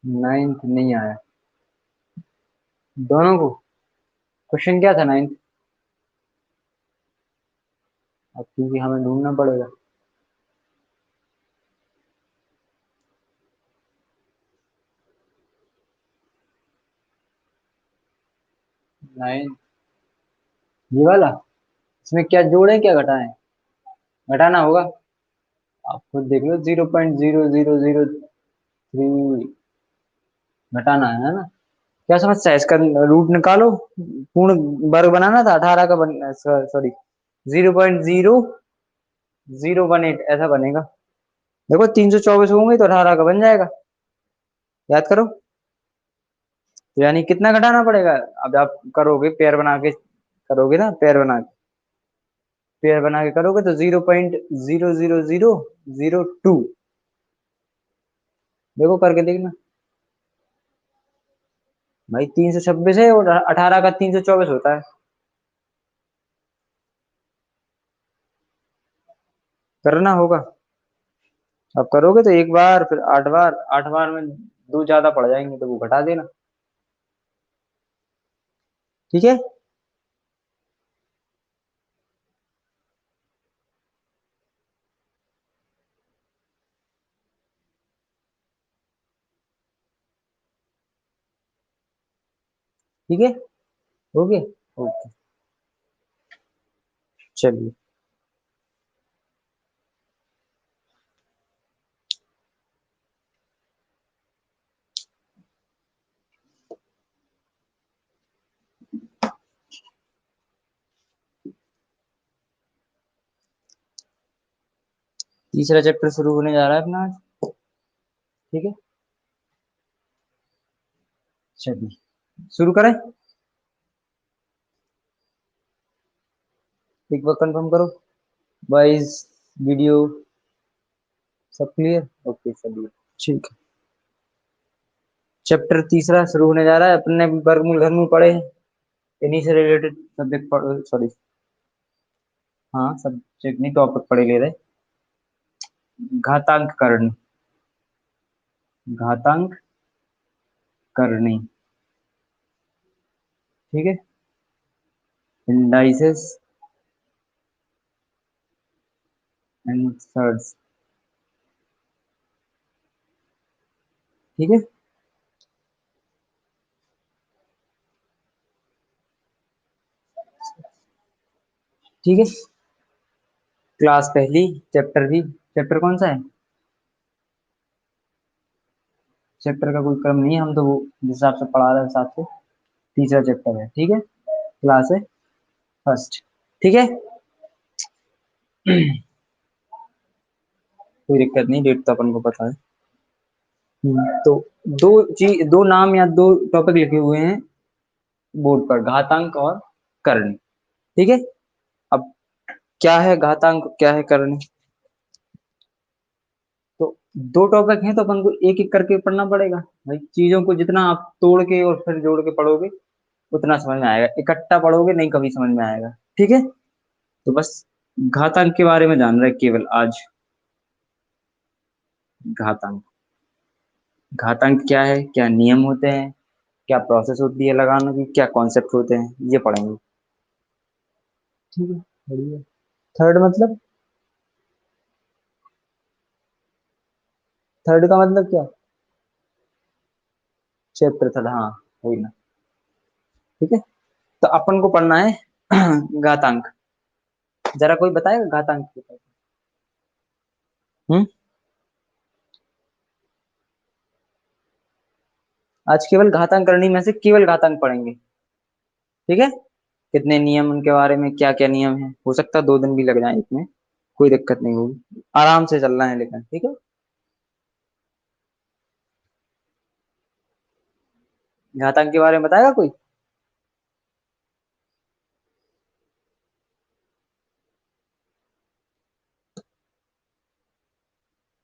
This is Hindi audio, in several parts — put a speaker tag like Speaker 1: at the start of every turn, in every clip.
Speaker 1: नाइन्थ नहीं आया दोनों को। क्वेश्चन क्या था नाइन्थ? अब क्योंकि हमें ढूंढना पड़ेगा। नाइन्थ ये वाला, इसमें क्या जोड़े क्या घटाएं? घटाना होगा। आप खुद देख लो, 0.0003 घटाना है ना? क्या समस्या है? इसका रूट निकालो। पूर्ण वर्ग बनाना था 18 का सॉरी 0.0018 ऐसा बनेगा। देखो 324 होंगे तो 18 का बन जाएगा। याद करो। तो यानी कितना घटाना पड़ेगा? अब आप करोगे पेयर बना के, करोगे ना पेयर बना के करोगे तो 0.00002। देखो करके देखना। भाई 326 है और 18 का 324 होता है। करना होगा। अब करोगे तो एक बार फिर 8 बार, 8 बार में दो ज्यादा पड़ जाएंगे तो वो घटा देना। ठीक है। ठीक है। ओके। ओके। चलिए। तीसरा चैप्टर शुरू होने जा रहा है अपना आज। ठीक है। चलिए शुरू करें। एक बार कंफर्म करो। वॉइस, वीडियो सब क्लियर? ओके चलिए। ठीक है। चैप्टर तीसरा शुरू होने जा रहा है। अपने वर्गमूल घनमूल पढ़े हैं, इन्हीं से रिलेटेड सब्जेक्ट, सॉरी हाँ सब्जेक्ट नहीं टॉपिक पढ़े ले रहे। घातांक करनी। घातांक करनी। ठीक है। Indices and search. ठीक है। ठीक है। क्लास पहली, चैप्टर भी। चैप्टर कौन सा है? चैप्टर का कोई क्रम नहीं है, हम तो वो जिस हिसाब से पढ़ा रहे हैं उस हिसाब से तीसरा चैप्टर है। ठीक है। क्लास है फर्स्ट। ठीक है। कोई दिक्कत नहीं, डेट तो अपन को पता है। तो दो नाम या दो टॉपिक लिखे हुए हैं बोर्ड पर, घातांक और करनी। ठीक है। अब क्या है घातांक, क्या है करनी? तो दो टॉपिक हैं तो अपन को एक एक करके पढ़ना पड़ेगा। भाई चीजों को जितना आप तोड़ के और फिर जोड़ के पढ़ोगे उतना समझ में आएगा, इकट्ठा पढ़ोगे नहीं कभी समझ में आएगा। ठीक है। तो बस घातांक के बारे में जान रहे हैं केवल आज। घातांक। घातांक क्या है, क्या नियम होते हैं, क्या प्रोसेस होती है लगाने की, क्या कॉन्सेप्ट होते हैं, ये पढ़ेंगे। ठीक है। बढ़िया। थर्ड मतलब? थर्ड का मतलब क्या? चैप्टर थर्ड, हाँ वही ना। ठीक है। तो अपन को पढ़ना है घातांक। जरा कोई बताएगा घातांक क्या है? हम्म। आज केवल घातांक करनी में से केवल घातांक पढ़ेंगे। ठीक है। कितने नियम, उनके बारे में क्या क्या नियम है, हो सकता है 2 दिन भी लग जाए इसमें, कोई दिक्कत नहीं होगी, आराम से चलना है लेकिन। ठीक है। घातांक के बारे में बताएगा कोई?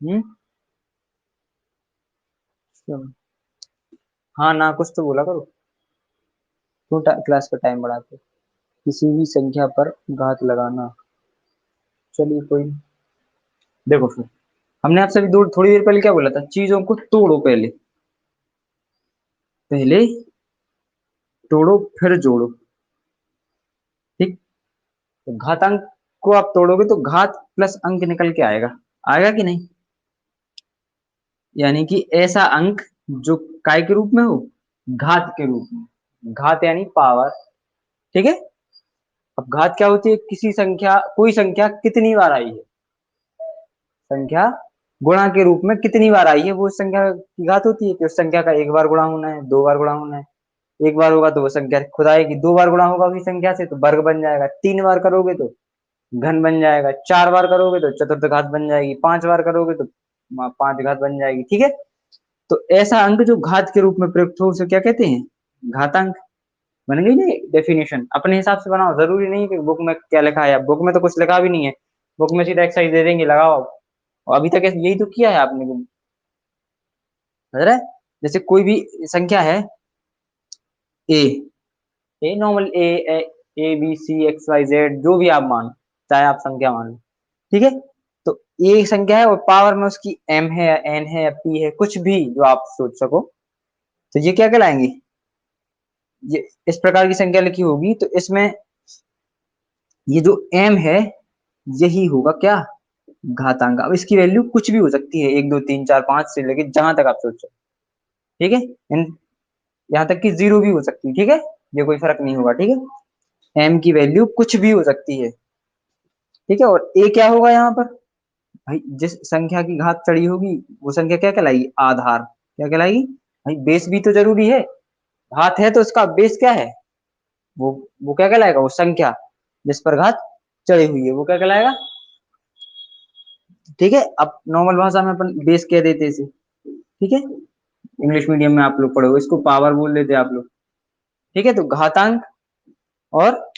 Speaker 1: हम्म। चलो। हाँ ना, कुछ तो बोला करो। क्यों क्लास का टाइम बढ़ाते? किसी भी संख्या पर घात लगाना। चलिए कोई नहीं। देखो फिर, हमने आपसे अभी दो थोड़ी देर पहले क्या बोला था, चीजों को तोड़ो पहले। पहले तोड़ो फिर जोड़ो। ठीक। तो घातांक को आप तोड़ोगे तो घात प्लस अंक निकल के आएगा। आएगा कि नहीं? यानी कि ऐसा अंक जो काय के रूप में हो, घात के रूप में। घात यानी पावर। ठीक है। अब घात क्या होती है? किसी संख्या, कोई संख्या कितनी बार आई है, संख्या गुणा के रूप में कितनी बार आई है, वो उस संख्या की घात होती है। कि उस संख्या का एक बार गुणा होना है, दो बार गुणा होना है। एक बार होगा तो वो संख्या खुद आएगी, दो बार गुणा होगा उसी संख्या से तो वर्ग बन जाएगा, तीन बार करोगे तो घन बन जाएगा, चार बार करोगे तो चतुर्थ घात बन जाएगी, पांच बार करोगे तो पांच घात बन जाएगी। ठीक है। तो ऐसा अंक जो घात के रूप में प्रयुक्त हो उसे क्या कहते हैं? घातांक। बन गई ना डेफिनेशन? अपने हिसाब से बनाओ, जरूरी नहीं कि बुक में क्या लिखा है। बुक में तो कुछ लिखा भी नहीं है, बुक में सीधा एक्सरसाइज दे देंगे, लगाओ। और अभी तक यही तो किया है आपने। समझ रहा है? जैसे कोई भी संख्या है, A, A normal A, A B C X Y Z जो भी आप मान, चाहे आप संख्या मान लो। ठीक है। तो ये संख्या है और पावर में उसकी एम है या एन है या पी है, कुछ भी जो आप सोच सको, तो ये क्या कहलाएंगे? ये इस प्रकार की संख्या लिखी होगी तो इसमें ये जो एम है यही होगा क्या? घातांक। अब इसकी वैल्यू कुछ भी हो सकती है, एक दो तीन चार पांच से लेके जहां तक आप सोचो। ठीक है। इन यहाँ तक कि जीरो भी हो सकती है। ठीक है। ये कोई फर्क नहीं होगा। ठीक है। एम की वैल्यू कुछ भी हो सकती है। ठीक है। और ए क्या होगा यहाँ पर? भाई जिस संख्या की घात चढ़ी होगी वो संख्या क्या कहलाएगी? आधार। क्या कहलाएगी? भाई बेस भी तो जरूरी है। घात है तो उसका बेस क्या है? वो वो क्या कहलाएगा? वो संख्या जिस पर घात चढ़ी हुई है वो क्या कहलाएगा? ठीक है। अब नॉर्मल भाषा में अपन बेस कह देते इसे। ठीक है। इंग्लिश मीडियम में आप लोग पढ़े हो, इसको पावर बोल देते आप लोग। ठीक है। तो घातांक और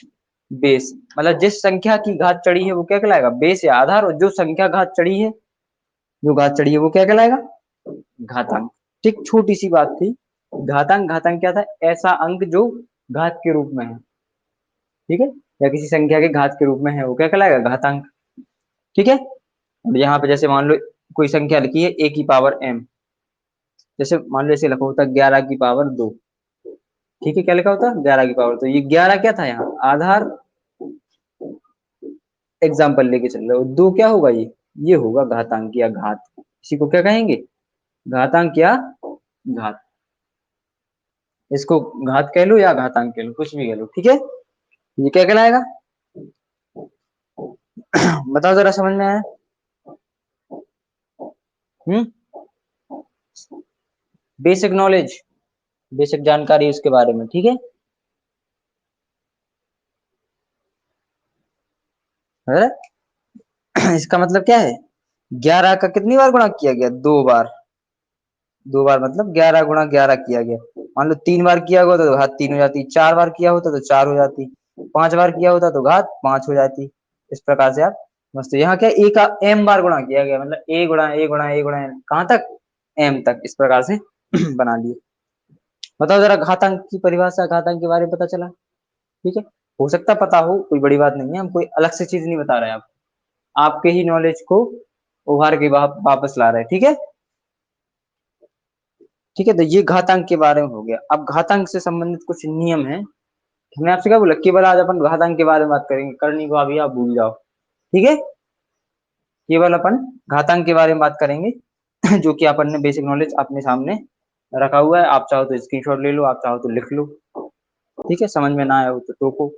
Speaker 1: बेस, मतलब जिस संख्या की घात चढ़ी है वो क्या कहलाएगा? बेस या आधार। और जो संख्या घात चढ़ी है, जो घात चढ़ी है वो क्या कहलाएगा? घातांक। ठीक। छोटी सी बात थी। घातांक, घातांक क्या था? ऐसा अंक जो घात के रूप में है। ठीक है। या किसी संख्या के घात के रूप में है वो क्या कहलाएगा? घातांक। ठीक है। और यहाँ पे जैसे मान लो कोई संख्या लिखी है ए की पावर एम, जैसे मान लो ऐसे लिखा होता 11 की पावर 2। ठीक है। क्या लिखा होता? 11 की पावर। तो ये 11 क्या था यहाँ? आधार। एग्जाम्पल लेके चल रहे हो, दो क्या होगा? ये होगा घातांक या घात। इसी को क्या कहेंगे? घातांक या घात। इसको घात कह लो या घातांक कह लो, कुछ भी कह लो। ठीक है। ये क्या कहलाएगा? बताओ जरा, समझ में आया? हम्म। बेसिक नॉलेज, बेसिक जानकारी उसके बारे में। ठीक है। है? इसका मतलब क्या है? 11 का कितनी बार गुणा किया गया? 2 बार। 2 बार मतलब 11 × 11 किया गया। मान लो 3 बार किया होगा तो घात 3 हो जाती, 4 बार किया होता तो 4 हो जाती, 5 बार किया होता तो घात 5 हो जाती। इस प्रकार से आप समझते। यहाँ क्या? ए का एम बार गुणा किया गया, मतलब ए गुणा ए गुणा ए गुणा कहाँ तक? एम तक। इस प्रकार से बना लिए। बताओ जरा, घातांक की परिभाषा, घातांक के बारे में पता चला? ठीक है। हो सकता पता हो, कोई बड़ी बात नहीं है, हम कोई अलग से चीज नहीं बता रहे हैं। आप आपके ही नॉलेज को उभार के वापस ला रहे हैं। ठीक है। ठीक है। तो ये घातांक के बारे में हो गया। अब घातांक से संबंधित कुछ नियम है। हमने आपसे क्या बोला? केवल आज अपन घातांक के बारे में बात करेंगे, करनी को अभी आप भूल जाओ। ठीक है। केवल अपन घातांक के बारे में बात करेंगे जो कि अपन ने बेसिक नॉलेज अपने सामने रखा हुआ है। आप चाहो तो स्क्रीनशॉट ले लो, आप चाहो तो लिख लो। ठीक है। समझ में ना आया हो तो टोको।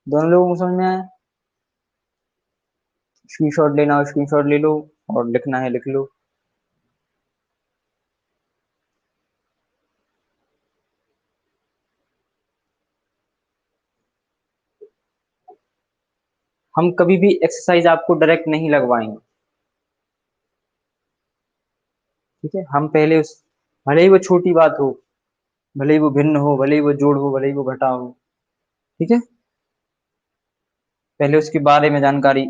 Speaker 1: दोनों लोगों को समझ में आया? स्क्रीनशॉट लेना हो स्क्रीनशॉट ले लो, और लिखना है लिख लो। हम कभी भी एक्सरसाइज आपको डायरेक्ट नहीं लगवाएंगे। ठीक है। हम पहले उस, भले ही वो छोटी बात हो, भले ही वो भिन्न हो, भले ही वो जोड़ हो, भले ही वो घटा हो। ठीक है। पहले उसके बारे में जानकारी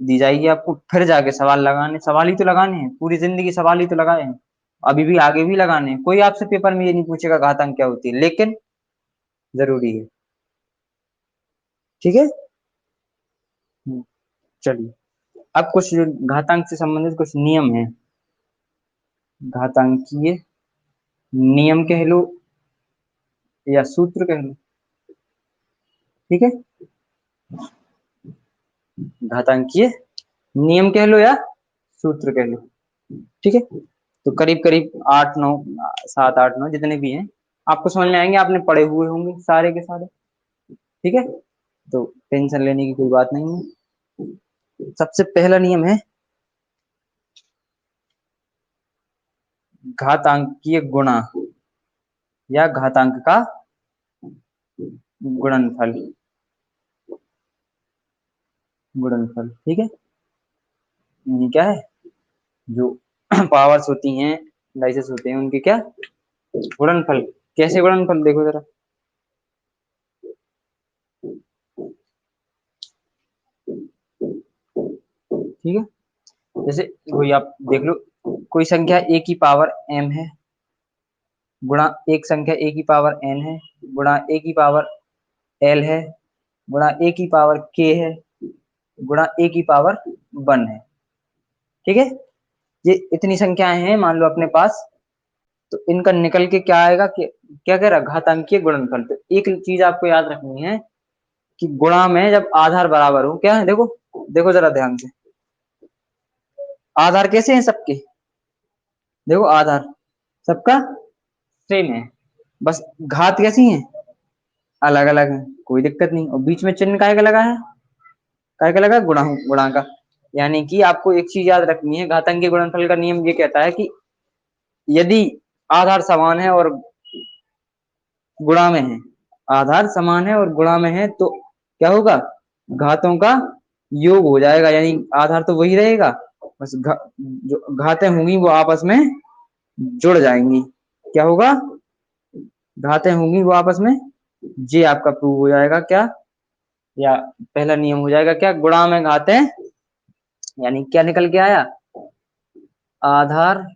Speaker 1: दी जाएगी आपको, फिर जाके सवाल लगाने। सवाल ही तो लगाने हैं, पूरी जिंदगी सवाल ही तो लगाए हैं, अभी भी आगे भी लगाने हैं। कोई आपसे पेपर में ये नहीं पूछेगा घातांक क्या होती है, लेकिन जरूरी है। ठीक है। चलिए, अब कुछ घातांक से संबंधित कुछ नियम है घातांकीय नियम कह लो या सूत्र कह लो, ठीक है। घातांकीय नियम कह लो या सूत्र कह लो, ठीक है। तो करीब करीब 8 9 7 8 9 जितने भी हैं आपको समझ में आएंगे, आपने पढ़े हुए होंगे सारे के सारे, ठीक है। तो टेंशन लेने की कोई बात नहीं है। सबसे पहला नियम है घातांकीय गुणा या घातांक का गुणनफल, गुणनफल, ठीक है। यानी क्या है, जो पावर्स होती हैं, डाइसेस होते हैं, उनके क्या गुणनफल। कैसे गुणनफल देखो जरा, ठीक है। जैसे कोई आप देख लो, कोई संख्या a की पावर m है गुणा एक संख्या a की पावर n है गुणा a की पावर l है गुणा a की पावर k है गुणा a की पावर 1 है, ठीक है। ये इतनी संख्याएं हैं मान लो अपने पास, तो इनका निकल के क्या आएगा कि क्या कह रहा घातांकीय गुणनफल। तो एक चीज आपको याद रखनी है कि गुणा में जब आधार बराबर हो, क्या है देखो, देखो जरा ध्यान से, आधार कैसे हैं सबके, देखो आधार सबका सेम है, बस घात कैसी है, अलग अलग है, कोई दिक्कत नहीं। और बीच में चिन्ह काय का लगा है, काय का लगा, गुणा गुणा का। यानी कि आपको एक चीज याद रखनी है, घातांकीय गुणनफल का नियम ये कहता है कि यदि आधार समान है और गुणा में है, आधार समान है और गुणा में है, तो क्या होगा, घातों का योग हो जाएगा, यानी आधार तो वही रहेगा, बस जो घातें होंगी वो आपस में जुड़ जाएंगी। क्या होगा, घातें होंगी वो आपस में, ये आपका प्रूव हो जाएगा क्या, या पहला नियम हो जाएगा क्या, गुणा में घातें, यानी क्या निकल के आया, आधार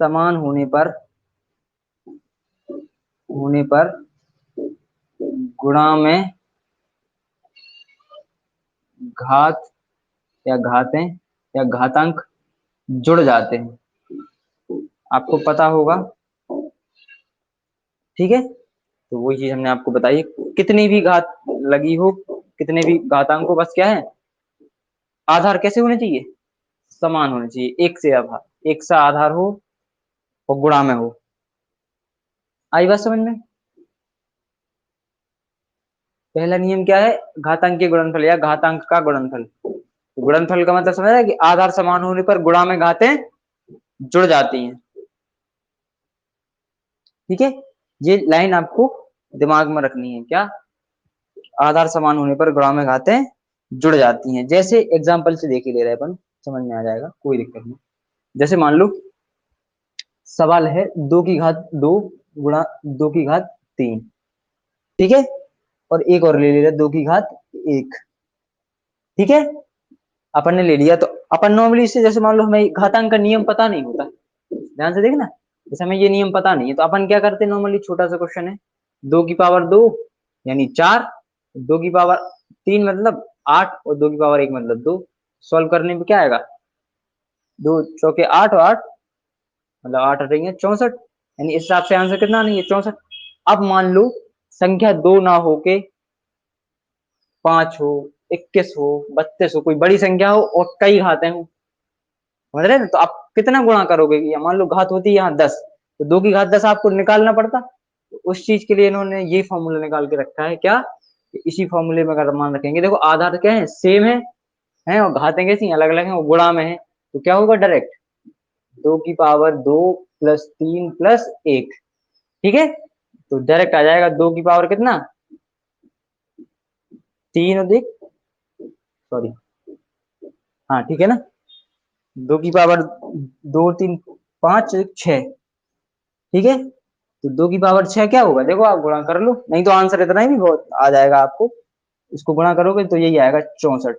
Speaker 1: समान होने पर गुणा में घात या घातें या घातांक जुड़ जाते हैं, आपको पता होगा, ठीक है। तो वही चीज हमने आपको बताई, कितनी भी घात लगी हो, कितने भी घातांक को, बस क्या है, आधार कैसे होने चाहिए, समान होने चाहिए, एक से आधार, एक सा आधार हो और गुणा में हो। आई बात समझ में। पहला नियम क्या है, घातांक के गुणनफल या घातांक का गुणनफल। गुणनफल का मतलब समझ रहे हैं कि आधार समान होने पर गुणा में घातें जुड़ जाती हैं, ठीक है। ये लाइन आपको दिमाग में रखनी है, क्या, आधार समान होने पर गुणा में घातें जुड़ जाती हैं। जैसे एग्जांपल से देख ही ले रहे हैं अपन, समझ में आ जाएगा, कोई दिक्कत नहीं। जैसे मान लो सवाल है 2 गुणा 2 की घात 3, ठीक है, और एक और ले रहे 2 की घात 1, ठीक है। अपन ने ले लिया, तो अपन नॉर्मली इससे, जैसे मान लो हमें घातांक का नियम पता नहीं होता, ध्यान से देखना, जैसे हमें ये नियम पता नहीं है, तो अपन क्या करते हैं, नॉर्मली छोटा सा क्वेश्चन है, 2 की पावर 2 यानी 4, 2 की पावर 3 मतलब 8 और 2 की पावर 1 मतलब 2, सॉल्व करने पे क्या आएगा, 2 चौके 8 और 8 मतलब 8 रहेंगे 64, यानी इस हिसाब से आंसर कितना नहीं है, 64। अब मान लो संख्या 2 ना होके 5 हो, 21 हो, 32 हो, कोई बड़ी संख्या हो और कई घातें हो, समझ रहे हैं, तो आप कितना गुणा करोगे, या मान लो घात होती है यहाँ 10, तो 2 की घात 10 आपको निकालना पड़ता, तो उस चीज के लिए इन्होंने ये फॉर्मूला निकाल के रखा है, क्या, इसी फॉर्मूले में अगर मान रखेंगे, देखो आधार क्या है, सेम है और घातें कैसी अलग अलग हैं, वो गुणा में है, तो क्या होगा, डायरेक्ट 2 की पावर 2 +3 +1, ठीक है। तो डायरेक्ट आ जाएगा 2 की पावर कितना, 3 अधिक, सॉरी, हाँ ठीक है ना, 2 की पावर 2 3 5 6, ठीक है। तो 2 की पावर 6 क्या होगा, देखो आप गुणा कर लो, नहीं तो आंसर इतना ही भी बहुत आ जाएगा आपको, इसको गुणा करोगे तो यही आएगा 64,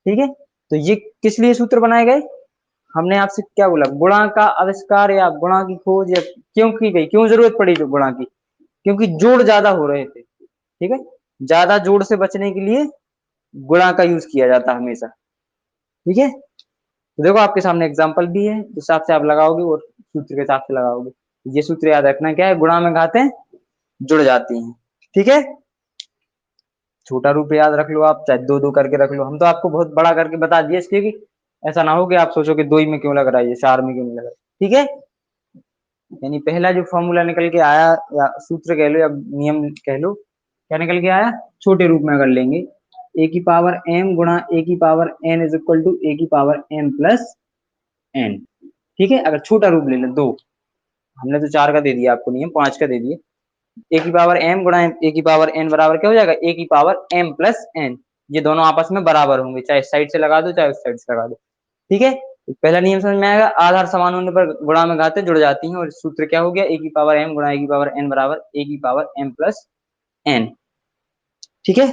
Speaker 1: ठीक है। तो ये किस लिए सूत्र बनाए गए, हमने आपसे क्या बोला, गुणा का आविष्कार या गुणा की खोज या क्यों की गई, क्यों जरूरत पड़ी जो गुणा की, क्योंकि जोड़ ज्यादा हो रहे थे, ठीक है, ज्यादा जोड़ से बचने के लिए गुणा का यूज किया जाता हमेशा, ठीक है। तो देखो आपके सामने एग्जांपल भी है, जिस हिसाब से आप लगाओगे और सूत्र के हिसाब से लगाओगे। ये सूत्र याद रखना, क्या है, गुणा में घातें जुड़ जाती हैं। ठीक है, छोटा रूप याद रख लो आप, चाहे दो दो करके रख लो, हम तो आपको बहुत बड़ा करके बता दिए इसलिए कि ऐसा ना हो कि आप सोचो कि दो ही में क्यों लग रहा है, ये चार में क्यों नहीं लग रहा है। ठीक है, यानी पहला जो फॉर्मूला निकल के आया, या सूत्र कह लो या नियम कह लो, क्या निकल के आया, छोटे रूप में कर लेंगे, ए की पावर m गुणा ए की power n is equal to A की पावर m प्लस n। ठीक है, अगर छोटा रूप ले लें, दो, हमने तो चार का दे दिया आपको नियम, पांच का दे दिए, ए की पावर m गुणा ए की पावर n बराबर क्या हो जाएगा, ए की पावर m प्लस n। ये दोनों आपस में बराबर होंगे, चाहे इस साइड से लगा दो चाहे उस साइड से लगा दो। ठीक है, तो पहला नियम समझ में आएगा, आधार समान होने पर गुणा में घातें जुड़ जाती हैं, और सूत्र क्या हो गया, ए की पावर m गुणा ए की पावर n बराबर ए की पावर m प्लस n। ठीक है,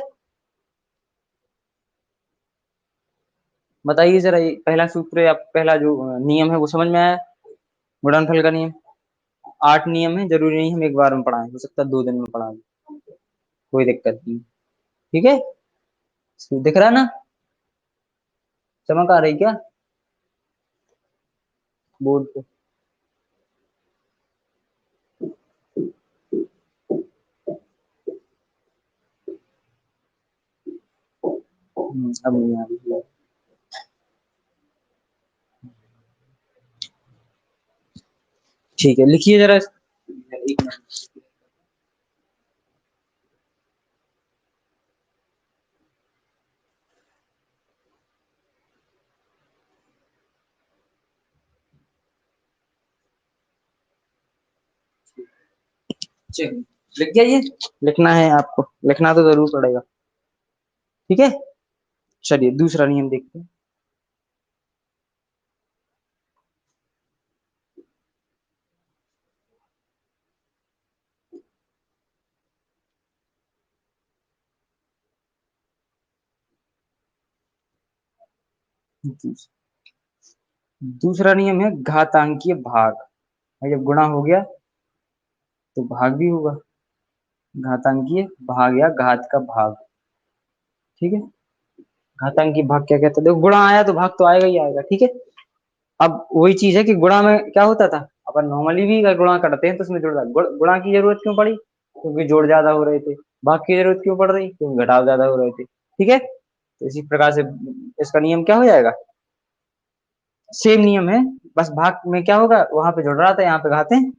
Speaker 1: बताइए जरा, ये पहला सूत्र या पहला जो नियम है वो समझ में आया, गुणनफल का नियम। 8 नियम है, जरूरी नहीं हम एक बार में पढ़ाएं, हो सकता है 2 दिन में पढ़ा दें, कोई दिक्कत नहीं। ठीक है, दिख रहा ना, चमक आ रही क्या बोर्ड पे? अब नहीं आ रही है। ठीक है, लिखिए जरा, एक मिनट। चलिए, लिख गया ये, लिखना है आपको, लिखना तो जरूर पड़ेगा। ठीक है, चलिए दूसरा नियम देखते हैं। दूसरा नियम है घातांकीय भाग, जब गुणा हो गया तो भाग भी होगा, घातांकीय भाग या घात का भाग। ठीक है, घातांकीय भाग क्या कहते हैं, देखो गुणा आया तो भाग तो आएगा ही आएगा। ठीक है, अब वही चीज है कि गुणा में क्या होता था, अपन नॉर्मली भी अगर गुणा करते हैं तो उसमें जुड़ गुणा की जरूरत क्यों पड़ी, क्योंकि जोड़ ज्यादा हो रहे थे। भाग की जरूरत क्यों पड़ रही, क्योंकि घटाव ज्यादा हो रहे थे। ठीक है, तो इसी प्रकार से इसका नियम क्या हो जाएगा, सेम नियम है, बस भाग में क्या होगा, वहां पे जुड़ रहा था, यहाँ पे घातें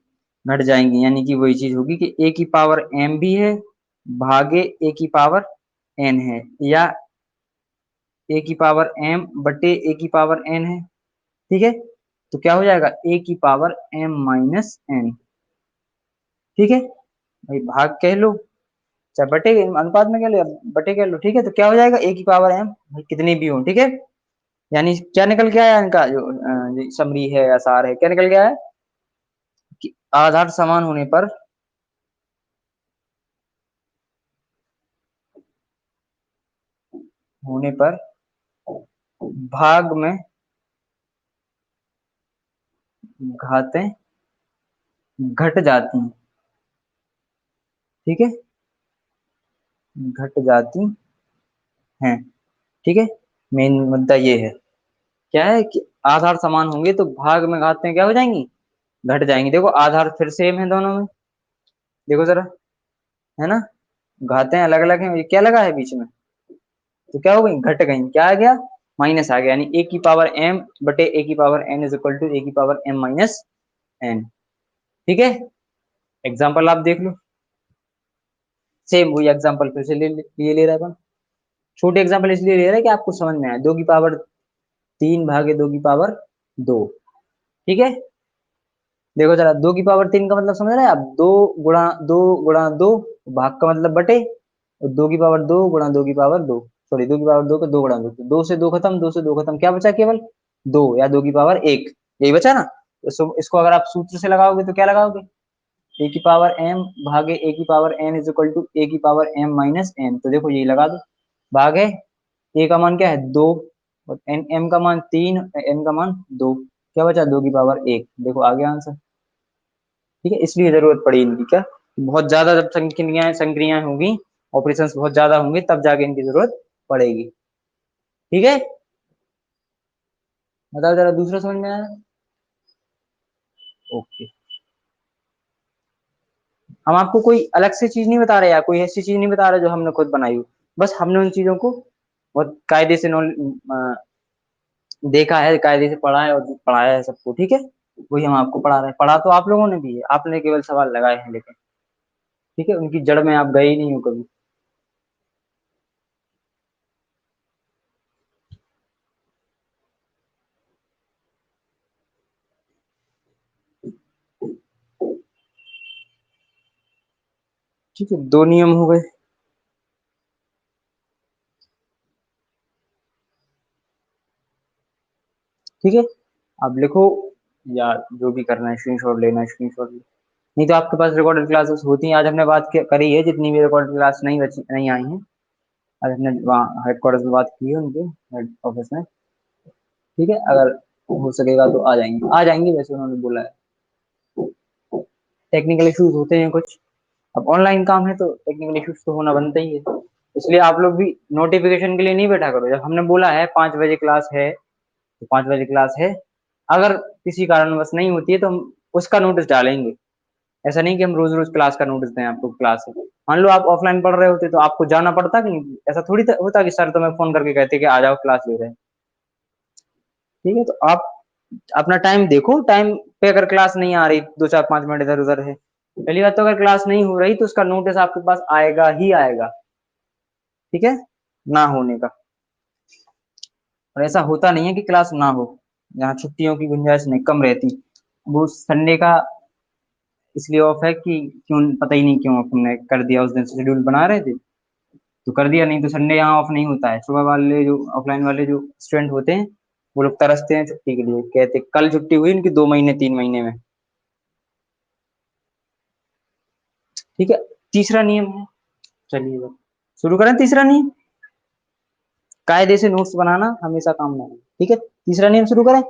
Speaker 1: घट जाएंगी, यानी कि वही चीज होगी कि ए की पावर m भी है, भागे ए की पावर n है, या ए की पावर m बटे ए की पावर n है। ठीक है, तो क्या हो जाएगा, ए की पावर m माइनस n। ठीक है, भाई भाग कह लो चाहे बटे, अनुपात में कह लो या बटे कह लो। ठीक है, तो क्या हो जाएगा, ए की पावर m, भाई कितनी भी हो। ठीक है, यानी क्या निकल के आया इनका जो समरी है या सार है, क्या निकल के आया कि आधार समान होने पर भाग में घातें घट जाती हैं। ठीक है, घट जाती हैं। ठीक है, मेन मुद्दा ये है, क्या है कि आधार समान होंगे तो भाग में घातें क्या हो जाएंगी, घट जाएंगी। देखो आधार फिर सेम है दोनों में, देखो जरा, है ना, घातें अलग अलग हैं, ये क्या लगा है बीच में, तो क्या हो गई, घट गई, क्या आ गया, माइनस आ गया, यानी ए की पावर m बटे ए की power n is equal to A की पावर m माइनस n। ठीक है, एग्जाम्पल आप देख लो, सेम वही एग्जाम्पल फिर से ले रहा है अपन, छोटे एग्जाम्पल इसलिए ले रहा है कि आपको समझ में आए, दो की पावर तीन भागे दो की पावर दो। ठीक है, देखो जरा, दो की पावर तीन का मतलब समझ रहे हैं आप, दो गुणा दो, भाग का मतलब बटे, और दो की पावर दो गुणा दो की पावर दो, सॉरी दो की पावर दो का दो गुणा दो, तो दो से दो खत्म, दो से दो खत्म, क्या बचा केवल दो, या दो की पावर एक, यही बचा ना। तो इसको अगर आप सूत्र से लगाओगे तो क्या लगाओगे, ए की पावर m भागे ए की power n is equal to A की पावर m माइनस n, तो देखो यही लगा दो, भागे ए का मान क्या है दो, और एन m का मान तीन, n का मान दो, क्या बचा दो की पावर एक, देखो आ गया आंसर। ठीक है, इसलिए जरूरत पड़ी इनकी, क्या, बहुत ज्यादा जब संक्रियाएं होंगी, ऑपरेशंस बहुत ज्यादा होंगे, तब जाके इनकी जरूरत पड़ेगी। ठीक है, बताओ जरा दूसरा समझ में आया। ओके, हम आपको कोई अलग से चीज नहीं बता रहे या कोई ऐसी चीज नहीं बता रहे जो हमने खुद बनाई हो, बस हमने उन चीजों को बहुत कायदे से देखा है, कायदे से पढ़ा है और पढ़ाया है सबको, ठीक है। वही हम आपको पढ़ा रहे हैं, पढ़ा तो आप लोगों ने भी है, आपने केवल सवाल लगाए हैं लेकिन, ठीक है, उनकी जड़ में आप गए ही नहीं हो कभी। ठीक है, दो नियम हो गए। ठीक है, अब लिखो या जो भी करना है, स्क्रीनशॉट लेना है स्क्रीनशॉट, नहीं तो आपके पास रिकॉर्डेड क्लासेस होती हैं। आज हमने बात करी है, जितनी भी रिकॉर्डेड क्लास नहीं बची नहीं आई हैं, आज हमने वहाँ हेडक्वार्टर्स में बात की है उनके हेड ऑफिस में। ठीक है, अगर हो सकेगा तो आ जाएंगे, आ जाएंगे, वैसे उन्होंने बोला है। टेक्निकल इश्यूज होते हैं कुछ, अब ऑनलाइन काम है तो टेक्निकल इश्यूज तो होना बनता ही है। इसलिए आप लोग भी नोटिफिकेशन के लिए नहीं बैठा करो, जब हमने बोला है 5 बजे क्लास है तो 5 बजे क्लास है। अगर किसी कारणवश नहीं होती है तो हम उसका नोटिस डालेंगे। ऐसा नहीं कि हम रोज रोज क्लास का नोटिस दें आपको, क्लास है, मान लो आप ऑफलाइन पढ़ रहे होते तो आपको जाना पड़ता कि नहीं, ऐसा थोड़ी होता कि सर तुम्हें फोन करके कहते कि आ जाओ क्लास ले रहे हैं। ठीक है, तो आप अपना टाइम देखो, टाइम पे अगर क्लास नहीं आ रही, 2 4 5 मिनट इधर उधर है, पहली बात तो अगर क्लास नहीं हो रही तो उसका नोटिस आपके पास आएगा ही आएगा। ठीक है, ना होने का। और ऐसा होता नहीं है कि क्लास ना हो, यहाँ छुट्टियों की गुंजाइश नहीं, कम रहती। वो संडे का इसलिए ऑफ है कि क्यों पता ही नहीं क्यों हमने कर दिया, उस दिन शेड्यूल बना रहे थे तो कर दिया, नहीं तो संडे यहाँ ऑफ नहीं होता है। सुबह वाले जो ऑफलाइन वाले जो स्टूडेंट होते हैं वो लोग तरसते हैं छुट्टी के लिए, कहते कल छुट्टी हुई इनकी 2 महीने 3 महीने में। ठीक है, तीसरा नियम है, चलिए शुरू करें। तीसरा नियम, कायदे से नोट्स बनाना हमेशा काम में आए। ठीक है, तीसरा नियम शुरू करें।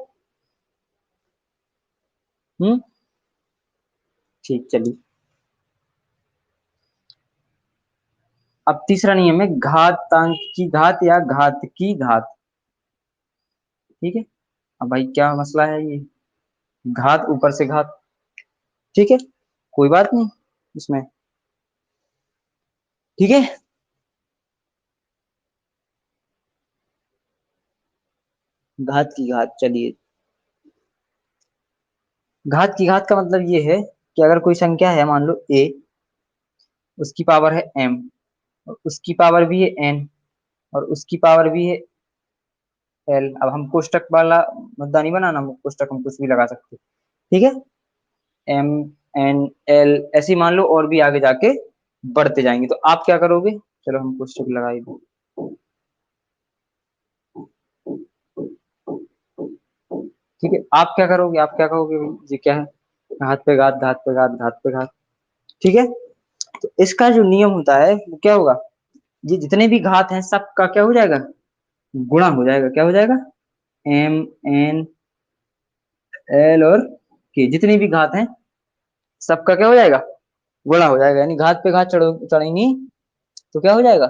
Speaker 1: हम्म, ठीक, चलिए। अब तीसरा नियम है घातांक की घात या घात की घात। ठीक है, अब भाई क्या मसला है ये, घात ऊपर से घात, ठीक है, कोई बात नहीं इसमें। ठीक है, घात की घात, चलिए। घात की घात का मतलब ये है कि अगर कोई संख्या है, मान लो ए, उसकी पावर है एम, और उसकी पावर भी है एन, और उसकी पावर भी है एल। अब हम कोष्टक वाला मुद्दा नहीं बनाना, हम कोष्टक हम कुछ भी लगा सकते हैं। ठीक है, एम एन एल ऐसे ही मान लो, और भी आगे जाके बढ़ते जाएंगे, तो आप क्या करोगे, चलो हम कोष्टक लगा ही दो। ठीक है, आप क्या करोगे, आप क्या कहोगे भाई, ये क्या है, घात पे घात, घात पे घात, घात पे घात। ठीक है, तो इसका जो नियम होता है वो क्या होगा, ये जितने भी घात हैं सबका क्या हो जाएगा, गुणा हो जाएगा। क्या हो जाएगा, एम एन एल और के, जितनी भी घात हैं सबका क्या हो जाएगा, गुणा हो जाएगा। यानी घात पे घात चढ़ेंगी तो क्या हो जाएगा,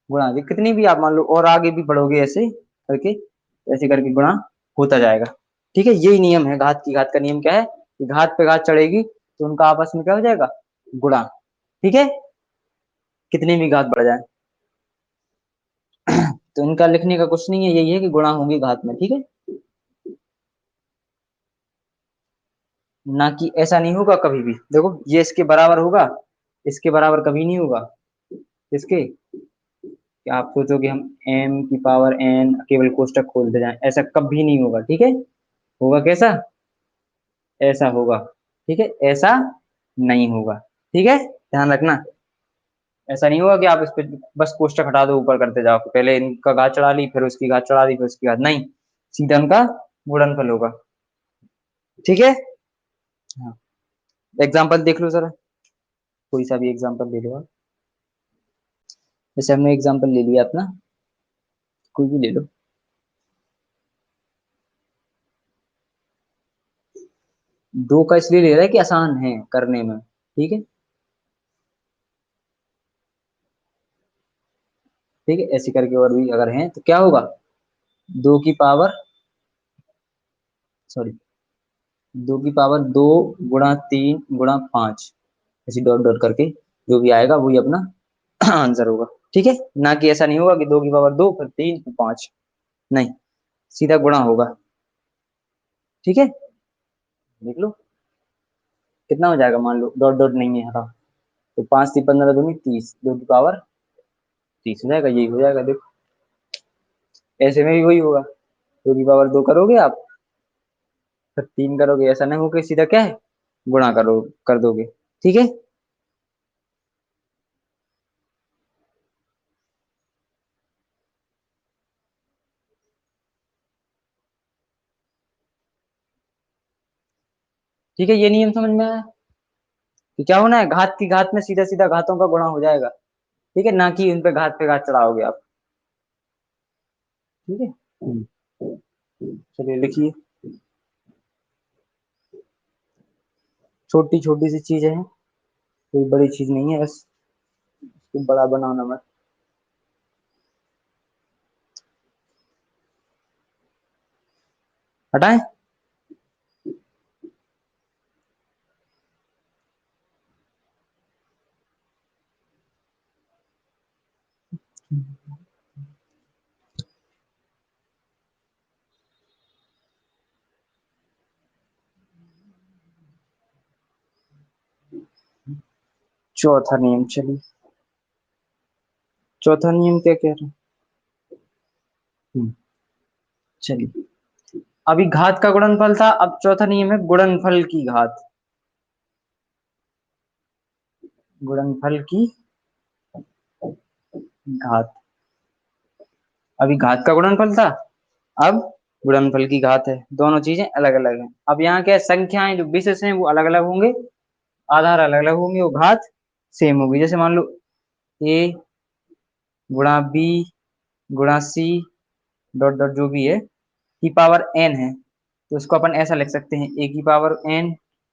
Speaker 1: गुणा। ये कितनी भी आप मान लो और आगे भी बढ़ोगे ऐसे करके गुणा होता जाएगा। ठीक है, यही नियम है घात की घात का। नियम क्या है कि घात पे घात चढ़ेगी तो उनका आपस में क्या हो जाएगा, गुणा। ठीक है, कितनी भी घात बढ़ जाए तो इनका लिखने का कुछ नहीं है, यही है कि गुणा होंगी घात में। ठीक है, ना कि ऐसा नहीं होगा कभी भी, देखो ये इसके बराबर होगा, इसके बराबर कभी नहीं होगा। इसके, कि आप सोचो कि हम m की पावर n केवल कोष्टक खोलते जाएं, ऐसा कभी नहीं होगा। ठीक है, होगा कैसा, ऐसा होगा। ठीक है, ऐसा नहीं होगा। ठीक है, ध्यान रखना, ऐसा नहीं होगा कि आप इस पे बस कोष्टक हटा दो ऊपर करते जाओ, पहले इनका घात चढ़ा ली फिर उसकी घात चढ़ा दी फिर उसकी घात, नहीं, सीधा उनका गुणनफल होगा। ठीक है, हाँ, एग्जाम्पल देख लो जरा, कोई सा भी एग्जाम्पल ले लो आप। जैसे हमने एग्जाम्पल ले लिया अपना, कोई भी ले लो। दो का इसलिए ले रहा है कि आसान है करने में। ठीक है, ठीक है, ऐसे करके और भी अगर हैं तो क्या होगा, 2 की पावर, सॉरी, 2 की पावर 2 गुणा 3 गुणा 5, ऐसे डॉट डॉट करके जो भी आएगा वही अपना आंसर होगा। ठीक है, ना कि ऐसा नहीं होगा कि 2 की पावर 2 फिर 3 फिर 5, नहीं, सीधा गुणा होगा। ठीक है, देख लो कितना हो जाएगा, मान लो डॉट डॉट नहीं है हटा, तो 5 3 15 दूनी 30, 2 की पावर 30 हो जाएगा, यही हो जाएगा। देखो ऐसे में भी वही होगा, 2 की पावर 2 करोगे आप, फिर 3 करोगे, ऐसा नहीं होगा सीधा क्या है गुणा करो कर दोगे। ठीक है, ठीक है, ये नियम समझ में आया कि क्या होना है, घात की घात में सीधा सीधा घातों का गुणा हो जाएगा। ठीक है, ना कि उन पे घात चढ़ाओगे आप। ठीक है, चलिए लिखिए। छोटी छोटी सी चीजें हैं, कोई बड़ी चीज नहीं है, बस इसको बड़ा बनाना मत। हटाएं। चौथा नियम, चलिए चौथा नियम क्या कह रहे हैं। चलिए, अभी घात का गुणनफल था, अब चौथा नियम है गुणनफल की घात। गुणनफल की घात, अभी घात का गुणनफल था, अब गुणनफल की घात है, दोनों चीजें अलग अलग हैं। अब यहाँ क्या है, संख्याएं जो बेसिस हैं वो अलग अलग होंगे, आधार अलग अलग होंगे, वो घात सेम होगी। जैसे मान लो ए गुणा बी गुणा सी डॉट डॉट जो भी है की पावर एन है, तो इसको अपन ऐसा लिख सकते हैं, ए की पावर एन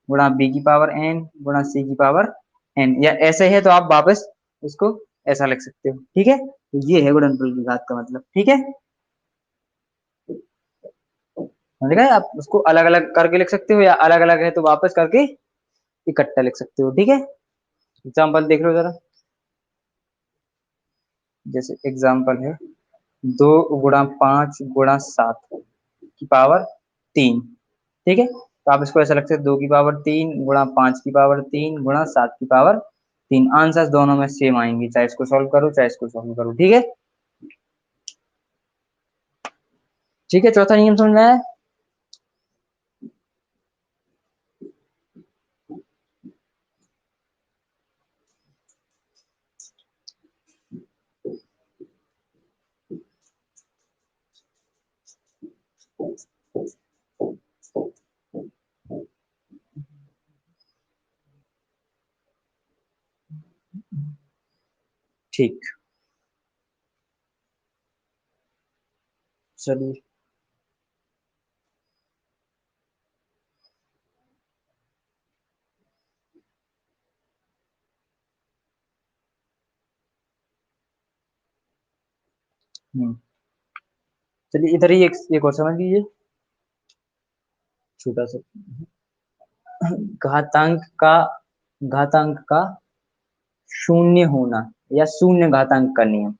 Speaker 1: गुणा बी की पावर एन गुणा सी की पावर एन, या ऐसे है तो आप वापस इसको ऐसा लिख सकते हो। ठीक है, तो ये है गुणनफल की घात का मतलब। ठीक है, समझ गए, आप उसको अलग अलग करके लिख सकते हो, या अलग अलग है तो वापस करके इकट्ठा लिख सकते हो। ठीक है, एग्जाम्पल देख लो जरा। जैसे एग्जाम्पल है 2 गुणा 5 गुणा 7 की पावर 3। ठीक है, तो आप इसको ऐसा लिख सकते हो, 2 की पावर 3 गुणा 5 की पावर 3 गुणा 7 की पावर 3, आंसर दोनों में सेम आएंगे, चाहे इसको सॉल्व करो चाहे इसको सॉल्व करो। ठीक है, ठीक है, चौथा नियम समझ में आया। ठीक, चलिए। चलिए इधर ही एक और समझ लीजिए, छोटा सा। घातांक का घातांक का शून्य होना, या शून्य घातांक का नियम।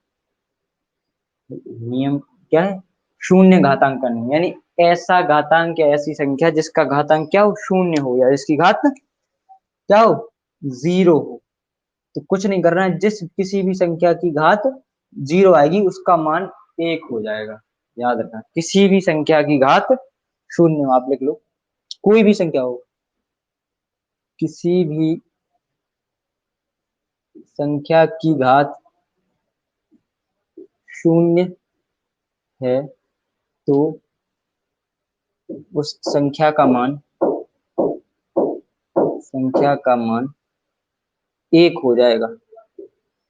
Speaker 1: नियम क्या है, शून्य घातांक का नियम, यानी ऐसा घातांक या ऐसी संख्या जिसका घातांक क्या हो, शून्य हो, या जिसकी घात क्या हो, जीरो हो। तो कुछ नहीं करना है, जिस किसी भी संख्या की घात जीरो आएगी उसका मान 1 हो जाएगा। याद रखना, किसी भी संख्या की घात शून्य हो, आप लिख लो, कोई भी संख्या हो, किसी भी संख्या की घात शून्य है तो उस संख्या का मान 1 हो जाएगा,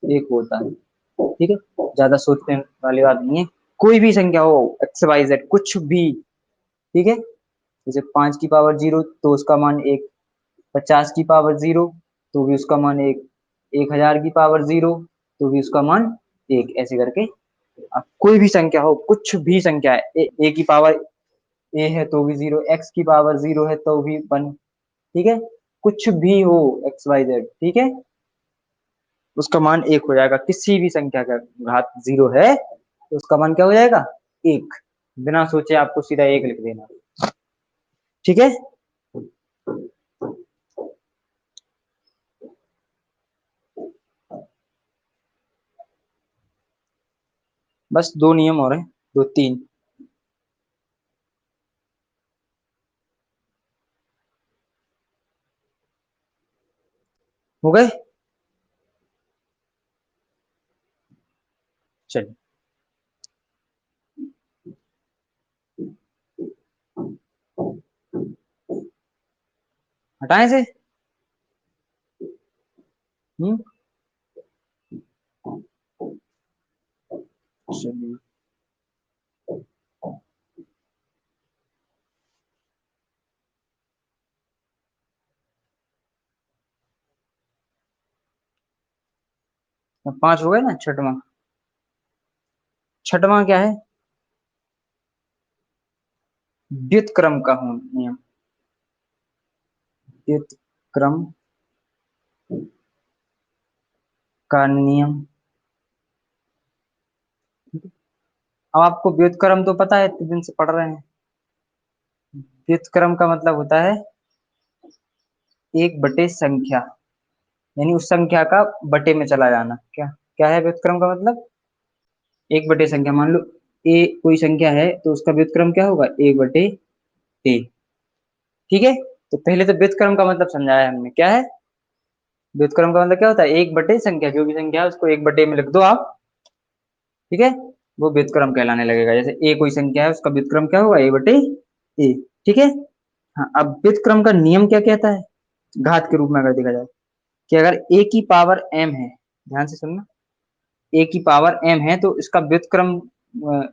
Speaker 1: 1 होता है। ठीक है, ज्यादा सोचने वाली बात नहीं है, कोई भी संख्या हो, एक्स वाई जेड कुछ भी। ठीक है, जैसे 5 की पावर 0 तो उसका मान 1, 50 की पावर 0 तो भी उसका मान 1, 1000 की पावर 0 तो भी उसका मान 1, ऐसे करके। अब कोई भी संख्या हो, कुछ भी संख्या है, ए की पावर ए है तो भी 0, एक्स की पावर 0 है तो भी 1। ठीक है, कुछ भी हो एक्स वाई जेड, ठीक है, उसका मान 1 हो जाएगा। किसी भी संख्या का घात 0 है तो उसका मान क्या हो जाएगा, 1। बिना सोचे आपको सीधा 1 लिख देना, ठीक है। बस 2 नियम और हैं, 2 3। हो गए, चलिए। हटाएं से। हम्म, चलिए। 5 हो गए ना। छठवां, छठवां क्या है, व्युत्क्रम का नियम। व्युत्क्रम का नियम। अब आपको व्युत्क्रम तो पता है, इतने दिन से पढ़ रहे हैं। व्युत्क्रम का मतलब होता है एक बटे संख्या, यानी उस संख्या का बटे में चला जाना। क्या क्या है व्युत्क्रम का मतलब, एक बटे संख्या। मान लो ए कोई संख्या है तो उसका व्युत्क्रम क्या होगा, एक बटे ए। ठीक है, तो पहले तो व्युत्क्रम का मतलब समझाया हमने, क्या है व्युत्क्रम का मतलब, क्या होता है एक बटे संख्या, जो भी संख्या है उसको एक बटे में लिख दो आप, ठीक है, वो व्युत्क्रम कहलाने लगेगा। जैसे ए कोई संख्या है, उसका व्युत्क्रम क्या होगा, ए बटे ए। ठीक है। हाँ, अब व्युत्क्रम का नियम क्या कहता है, घात के रूप में अगर देखा जाए, कि अगर ए की पावर m है, ध्यान से सुनना, ए की पावर m है तो इसका व्युत्क्रम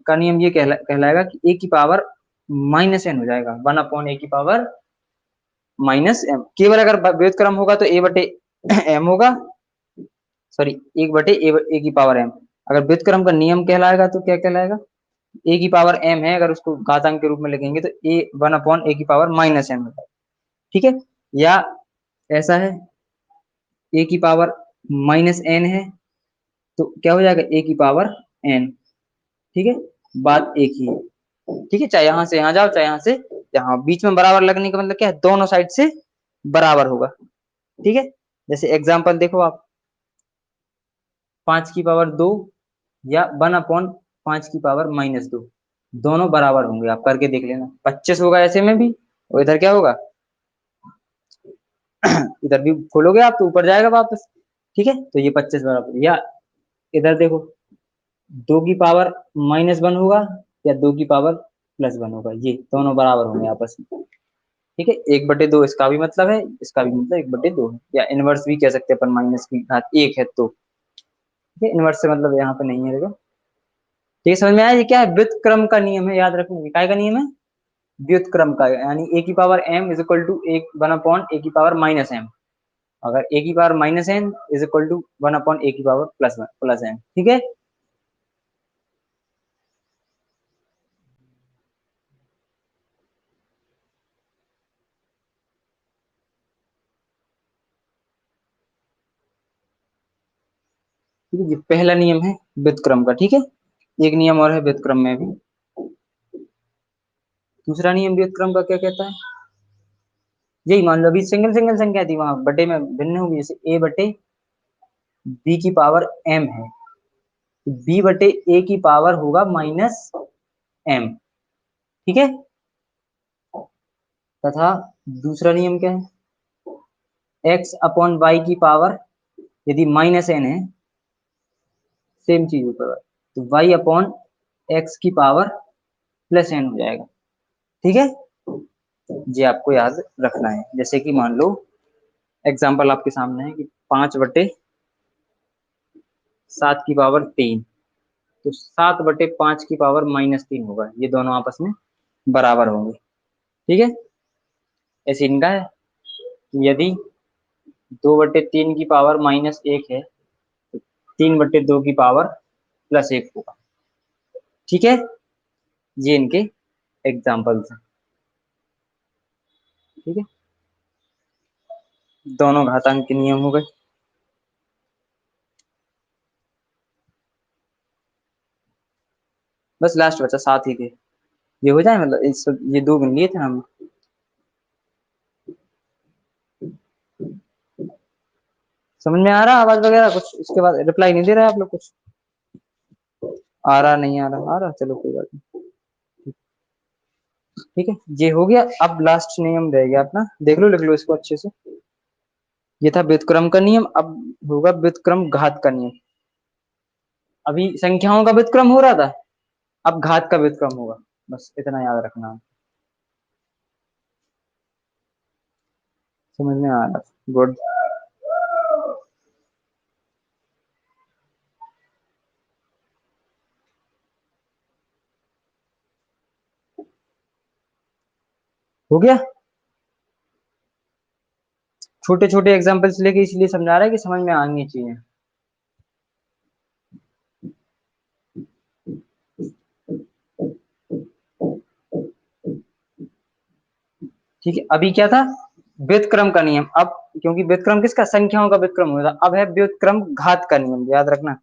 Speaker 1: का नियम ये कहलाएगा कि ए की पावर माइनस एन हो जाएगा, 1 अपॉन ए की पावर माइनस एम। केवल अगर व्युत्क्रम होगा तो ए बटे एम होगा, सॉरी, एक बटे ए की पावर एम। अगर व्युत्क्रम का नियम कहलाएगा तो क्या कहलाएगा, ए की पावर एम है, अगर उसको घातांक के रूप में लिखेंगे तो ए 1 अपॉन ए की पावर माइनस एम होगा। ठीक है, या ऐसा है, ए की पावर माइनस एन है तो क्या हो जाएगा, ए की पावर एन। ठीक है, बात एक ही है। ठीक है, चाहे यहां से यहां जाओ, चाहे यहां से यहाँ, बीच में बराबर लगने का मतलब क्या है, दोनों साइड से बराबर होगा। ठीक है, जैसे एग्जांपल देखो आप, 5 की पावर 2 या 1 अपॉन 5 की पावर -2, दोनों बराबर होंगे, आप करके देख लेना। 25 होगा ऐसे में भी, और इधर क्या होगा इधर भी खोलोगे आप तो ऊपर जाएगा वापस। ठीक है, तो ये 25 बराबर, या इधर देखो, 2 की पावर -1 होगा या 2 की पावर +1 होगा, ये दोनों बराबर होंगे आपस में। ठीक है, 1/2 इसका भी मतलब है, इसका भी मतलब 1/2 है, या इनवर्स भी कह सकते हैं अपन, -की घात 1 है तो। ठीक है, इनवर्स से मतलब यहाँ पे नहीं है, देखो। ठीक है, समझ में आया, ये क्या है, व्युत्क्रम का नियम है, याद रखना, ये काय का नियम है, व्युत्क्रम का, यानी ए की power m is equal to 1/ए की पावर -m। अगर ए की power -n is equal to 1/ए की पावर +1 ठीक है। ठीक है, ये पहला नियम है व्युत्क्रम का। ठीक है, एक नियम और है व्युत्क्रम में भी। दूसरा नियम व्युत्क्रम का क्या कहता है, यही मान लो अभी सिंगल सिंगल संख्या थी, वहां बटे में भिन्न होगी, जैसे ए बटे बी की पावर m है, बी बटे ए की पावर होगा -m। ठीक है, तथा दूसरा नियम क्या है, x/y की पावर यदि -n है, सेम चीज ऊपर, तो y/x की पावर +n हो जाएगा। ठीक है, ये आपको याद रखना है। जैसे कि मान लो एग्जांपल आपके सामने है कि 5/7 की पावर 3, तो 7/5 की पावर -3 होगा, ये दोनों आपस में बराबर होंगे। ठीक है, ऐसे इनका है कि यदि 2/3 की पावर -1 है तो 3/2 की पावर +1 होगा। ठीक है, ये इनके एग्जाम्पल्स हैं। ठीक है, दोनों घातांक के नियम हो गए। बस लास्ट बचा 7 ही थे, ये हो जाए मतलब ये 2 गिन लिए थे हम। समझ में आ रहा आवाज वगैरह कुछ? इसके बाद रिप्लाई नहीं दे रहे आप लोग कुछ? आ रहा नहीं आ रहा? आ रहा, चलो कोई बात नहीं। ठीक है, ये हो गया। अब लास्ट नियम रह गया अपना, देख लो, लिख लो इसको अच्छे से। ये था व्युत्क्रम का नियम, अब होगा व्युत्क्रम घात का नियम। अभी संख्याओं का व्युत्क्रम हो रहा था, अब घात का व्युत्क्रम होगा, बस इतना याद रखना। समझ में आ रहा? गुड। हो गया। छोटे छोटे एग्जांपल्स लेके इसलिए समझा रहा है कि समझ में आनी चाहिए। ठीक है, अभी क्या था? व्युत्क्रम का नियम। अब क्योंकि व्युत्क्रम किसका? संख्याओं का व्युत्क्रम होगा, अब है व्युत्क्रम घात का नियम, याद रखना।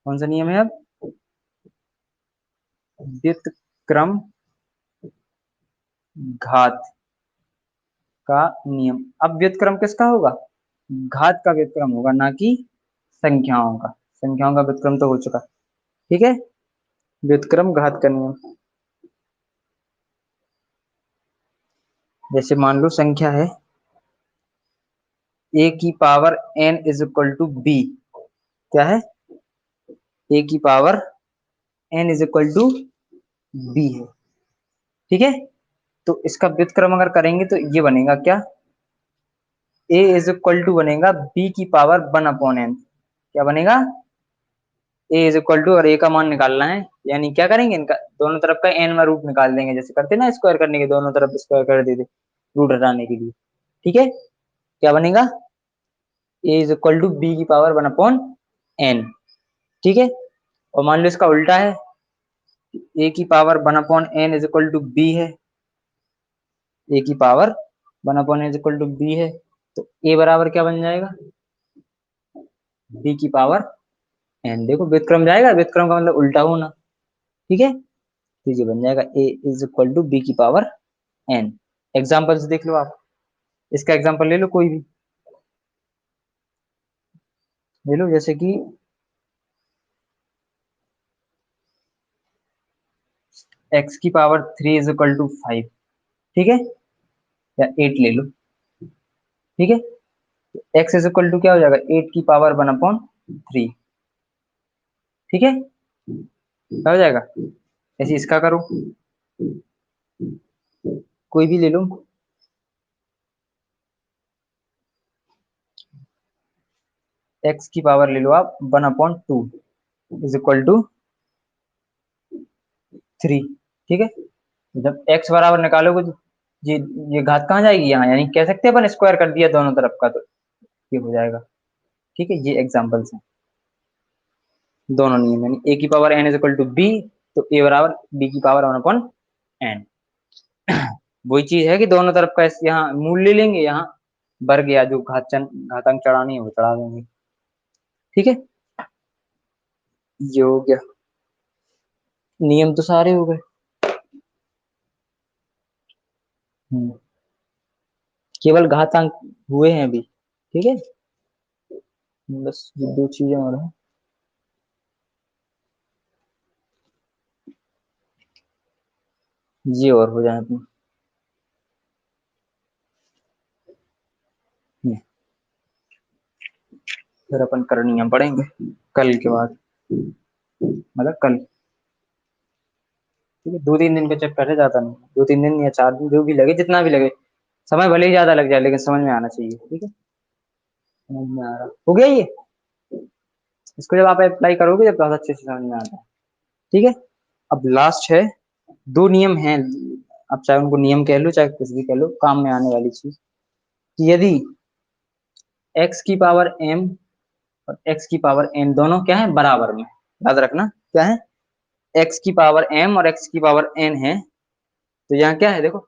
Speaker 1: कौन सा नियम है अब? व्युत्क्रम घात का नियम। अब व्युत्क्रम किसका होगा? घात का व्युत्क्रम होगा, ना कि संख्याओं का। संख्याओं का व्युत्क्रम तो हो चुका। ठीक है, व्युत्क्रम घात का नियम। जैसे मान लो संख्या है a की power n is equal to b. क्या है? a की power n is equal to b है। ठीक है, तो इसका व्युत्क्रम अगर करेंगे तो ये बनेगा क्या? a इज इक्वल टू बनेगा b की पावर 1/n। क्या बनेगा? a इज इक्वल टू, और a का मान निकालना है, यानी क्या करेंगे, इनका दोनों तरफ का n में रूट निकाल देंगे, जैसे करते ना स्क्वायर करने के, दोनों तरफ स्क्वायर कर देते रूट हटाने के लिए। ठीक है, क्या बनेगा? a is equal to b की पावर 1/n। ठीक है, और मान लो इसका उल्टा है, a की power 1/n is equal to b है। a की power 1/n is equal to b है, तो a बराबर क्या बन जाएगा? b की पावर n। देखो व्युत्क्रम जाएगा, व्युत्क्रम का मतलब उल्टा होना। ठीक है, तो ये बन जाएगा a is equal to b की पावर n। एग्जाम्पल से देख लो आप, इसका एग्जाम्पल ले लो कोई भी, ले लो जैसे कि x की पावर 3 इज इक्वल टू 5। ठीक है, या 8 ले लो। ठीक है, x इज इक्वल टू क्या हो जाएगा? 8 की पावर 1/3। ठीक है, क्या हो जाएगा? ऐसे इसका करो, कोई भी ले लो। x की पावर ले लो आप 1/2 इज इक्वल टू 3। ठीक है, जब x बराबर निकालोगे तो ये घात कहाँ जाएगी? यहाँ, यानी कह सकते हैं अपन स्क्वायर कर दिया दोनों तरफ का, तो ये हो जाएगा। ठीक है, ये एग्जांपल्स हैं, दोनों नियम, यानी a की power n is equal to b, तो a बराबर b की पावर 1/n। वही चीज है कि दोनों तरफ का यहाँ मूल ले लेंगे, यहाँ वर्ग या जो घातांक चढ़ानी है वो चढ़ा देंगे। ठीक है, ये हो गया। नियम तो सारे हो गए। केवल घातांक हुए हैं अभी। ठीक है, बस ये 2 चीजें और हैं। ये और हो जाए अपने, फिर अपन करणीय पढ़ेंगे कल के बाद, मतलब कल। ठीक है, 2-3 दिन का चक्कर है, ज्यादा नहीं, 2-3 दिन या 4 दिन, जो भी लगे, जितना भी लगे, समय भले ही ज्यादा लग जाए लेकिन समझ में आना चाहिए। ठीक है, समझ में आ रहा हो गया ये? इसको जब आप अप्लाई करोगे जब बहुत अच्छे से समझ में आता है। ठीक है, अब लास्ट है, 2 नियम हैं, अब चाहे उनको नियम कह लो चाहे कुछ भी कह लो, काम में आने वाली चीज, कि यदि x की पावर m और x की पावर n दोनों क्या है? बराबर में। याद रखना क्या है? x की पावर m और x की पावर n है, तो यहाँ क्या है देखो,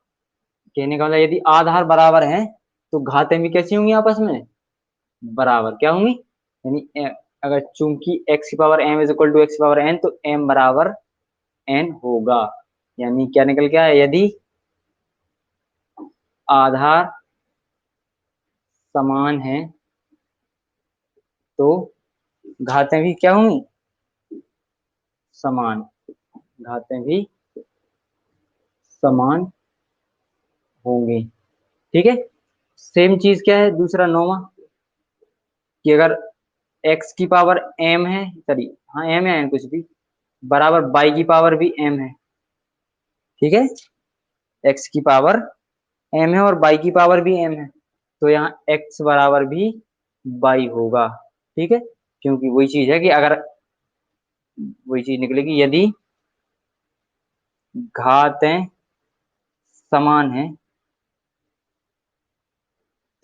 Speaker 1: कहने का मतलब यदि आधार बराबर हैं तो घातें भी कैसी होंगी आपस में, बराबर क्या होंगी। यानी अगर चूंकि x की power m is equal to x power n, तो m बराबर n होगा। यानी क्या निकल के आया, यदि आधार समान है तो घातें भी क्या होंगी, समान। घातें भी समान होंगी। ठीक है। सेम चीज क्या है दूसरा नौवा, कि अगर x की पावर m है, सॉरी हाँ m है कुछ भी, बराबर y की पावर भी m है। ठीक है। x की पावर m है और y की पावर भी m है, तो यहाँ x बराबर भी y होगा। ठीक है। क्योंकि वही चीज है कि अगर वही चीज निकलेगी, यदि घातें समान है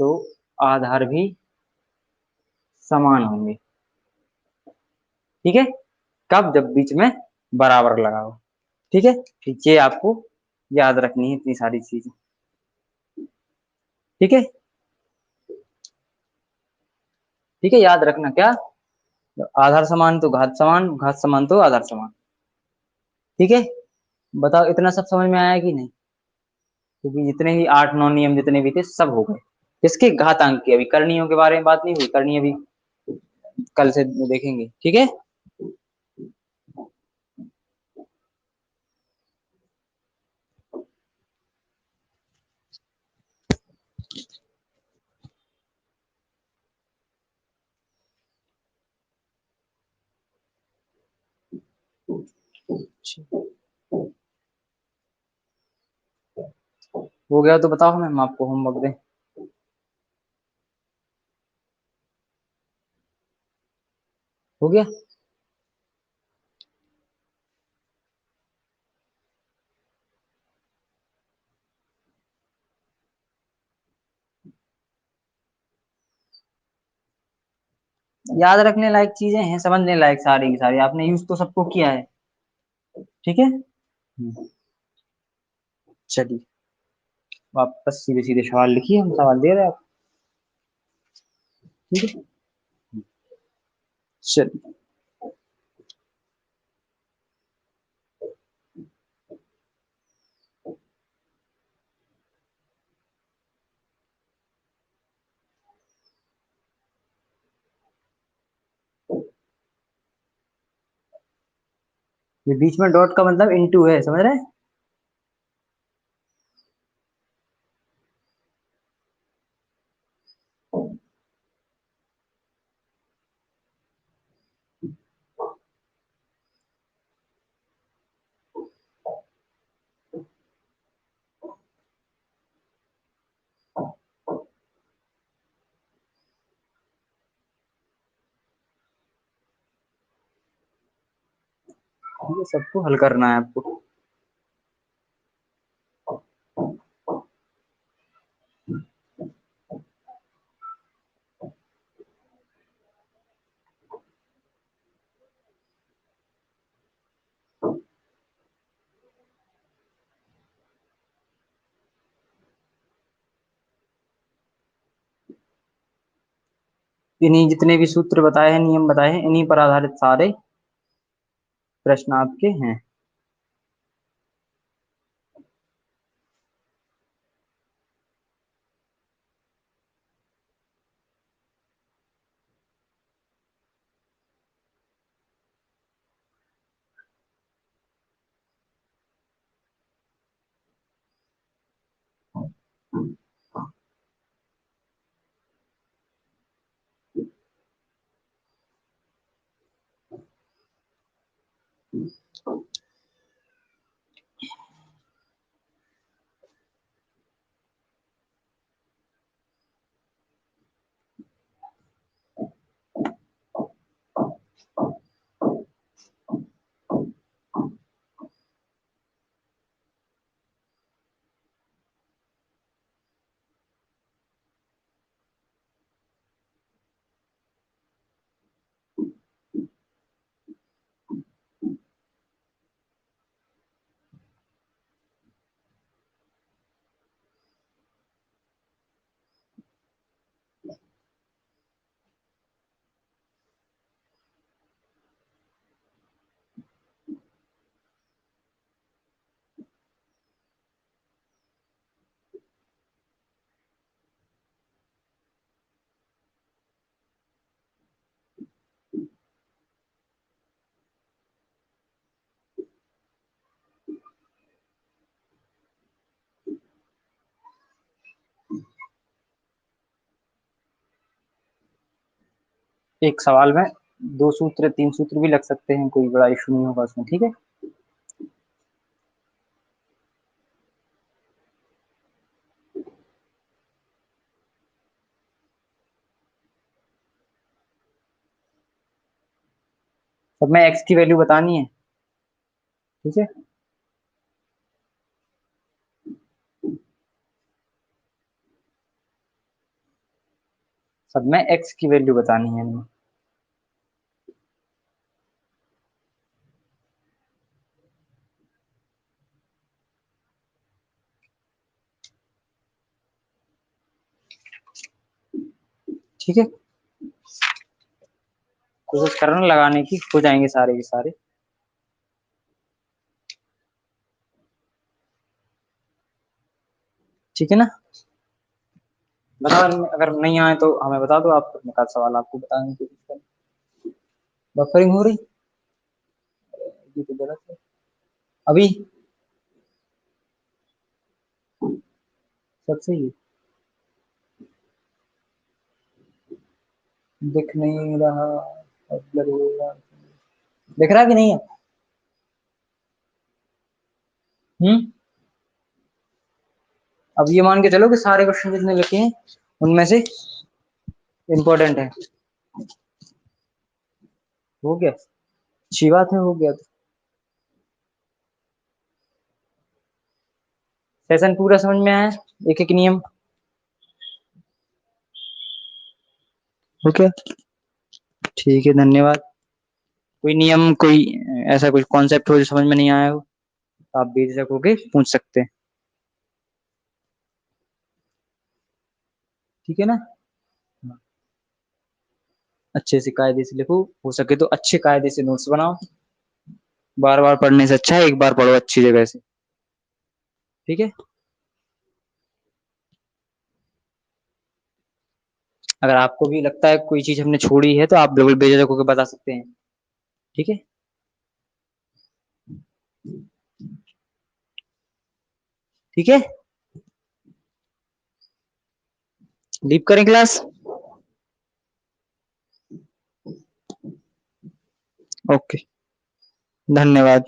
Speaker 1: तो आधार भी समान होंगे। ठीक है। कब, जब बीच में बराबर लगाओ। ठीक है। तो ये आपको याद रखनी है इतनी सारी चीजें। ठीक है। ठीक है, याद रखना क्या, आधार समान तो घात समान, घात समान तो आधार समान। ठीक है। बताओ इतना सब समझ में आया कि नहीं, क्योंकि जितने भी 8 9 नियम जितने भी थे सब हो गए। किसके, घातांक के। अभी करणीयों के बारे में बात नहीं हुई, करनी अभी कल से देखेंगे। ठीक है। हो गया तो बताओ, हम आपको होमवर्क दें। हो गया। याद रखने लायक चीजें हैं, समझने लायक सारी की सारी, आपने यूज तो सबको किया है। ठीक है। चलिए वापस सीधे सीधे सवाल लिखिए, हम सवाल दे रहे हैं आप। ठीक है। चलिए, ये बीच में डॉट का मतलब इनटू है, समझ रहे हैं। ये सबको हल करना है आपको। इन्हीं जितने भी सूत्र बताए हैं, नियम बताए हैं, इन्हीं पर आधारित सारे प्रश्न आपके हैं। एक सवाल में 2 सूत्र 3 सूत्र भी लग सकते हैं, कोई बड़ा इशू नहीं होगा उसमें, ठीक है। अब मैं x की वैल्यू बतानी है, ठीक है। सब में x की वैल्यू बतानी है हमें। ठीक है, कोशिश करना लगाने की, हो जाएंगे सारे के सारे। ठीक है ना, बताओ, अगर नहीं आए तो हमें बता दो, आप अपने सवाल आपको बताने की कोशिश करें। बफरिंग हो रही, ये तो गलत है। अभी सब सही है, दिख नहीं रहा, अब blur हो रहा है। दिख रहा कि नहीं है? हम्म। अब ये मान के चलो कि सारे क्वेश्चन जितने लिखे हैं उनमें से इम्पोर्टेंट है। हो गया, अच्छी बात है, हो गया तो। सेशन पूरा समझ में आया, एक एक नियम। ओके, ठीक है, धन्यवाद। कोई नियम, कोई ऐसा कोई कॉन्सेप्ट हो जो समझ में नहीं आया हो, तो आप बेझिझक होके पूछ सकते हैं। ठीक है ना, अच्छे से कायदे से लिखो, हो सके तो अच्छे कायदे से नोट्स बनाओ। बार बार पढ़ने से अच्छा है एक बार पढ़ो अच्छी जगह से। ठीक है, अगर आपको भी लगता है कोई चीज हमने छोड़ी है तो आप बिल्कुल बेझिझक होकर बता सकते हैं। ठीक है, ठीक है, लीव करें क्लास। ओके, धन्यवाद।